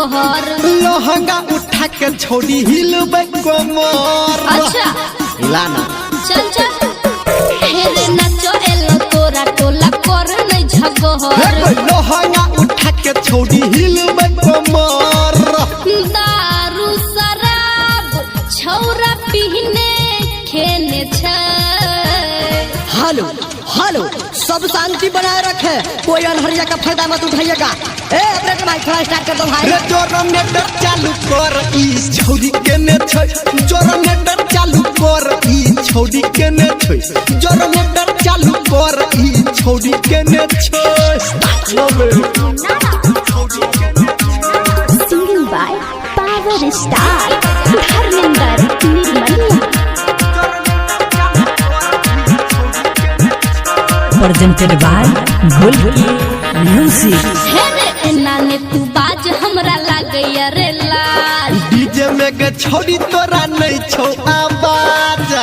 झगहर लहंगा उठा के छोड़ी हिलबे कमर। अच्छा हिलाना चल चल हेरे नाचो एलो तोरा टोला कर नहीं झगहर लहंगा उठा के छोड़ी हिलबे कमर। दारू शराब छौरा पीने खेने छ। हेलो हेलो सब शांति बनाए रखे, कोई अनहरिया का फायदा मत उठाइएगा। ऑपरेटर भाई थोड़ा स्टार्ट कर दो भाई। रे जनरेटर चालू कर ई छौरी के ने छै, जनरेटर चालू कर ई छौरी के ने छै, जनरेटर चालू कर ई छौरी के ने छै। Singing by power star Dharmendra Nirmaliya. presented by Golgi Music। हेरे एना ने तू बाज हमरा लागैया रे लाज। डीजे में के छोड़ी तोरा नहीं छौ आवाज।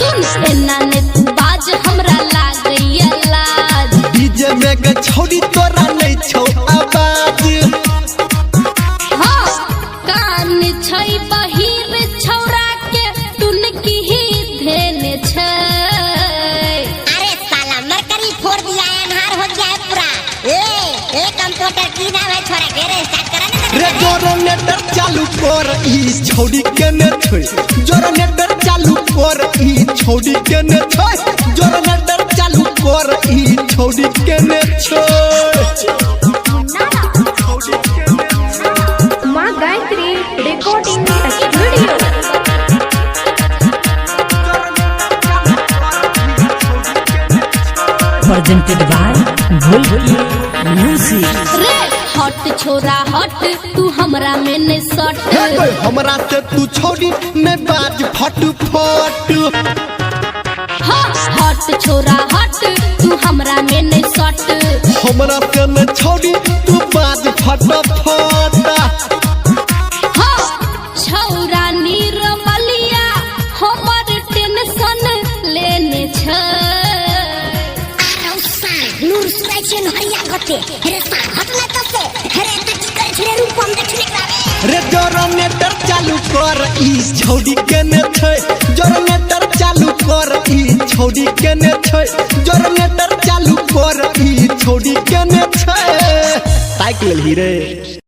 सुन एना ने तू बाज हमरा लागैया लाज। डीजे में के छोड़ी तोरा नहीं छौ आवाज। हाँ कान छै बहिर छौरा के टुन की ही धेने छै। अरे साला मरकरी फोड़ दिया है, अन्हार हो गया है पूरा। ए कंप्यूटर की नाम है छोरा के रे स्टार्ट करा ना। रे जनरेटर चालू कर ई छौरी के ने छै, जनरेटर चालू कर ई छौरी के ने छै, जनरेटर चालू कर ई छौरी के ने छै। माँ Gayatri recording studio. presented by Golgi Music। रे हट छोरा हट तू हमरा में ने सट। हमरा से तू छोड़ी में बाज फट फट। हाँ हट छोरा हट तू हमरा में ने सट। हमरा से न छोड़ी तू बाज फट फट। हाँ छौरा निर्मलिया हमर टेंशन लेने छ। नूर सुराइछन हरिया गते हेरे सा हटले तसे हेरे तक करे छले रूप हम देखले कावे। रे जनरेटर चालू कर ई छौरी के ने छै, जनरेटर चालू कर ई छौरी के ने छै, जनरेटर चालू कर ई छौरी के ने छै। ताकि लेल ही रे।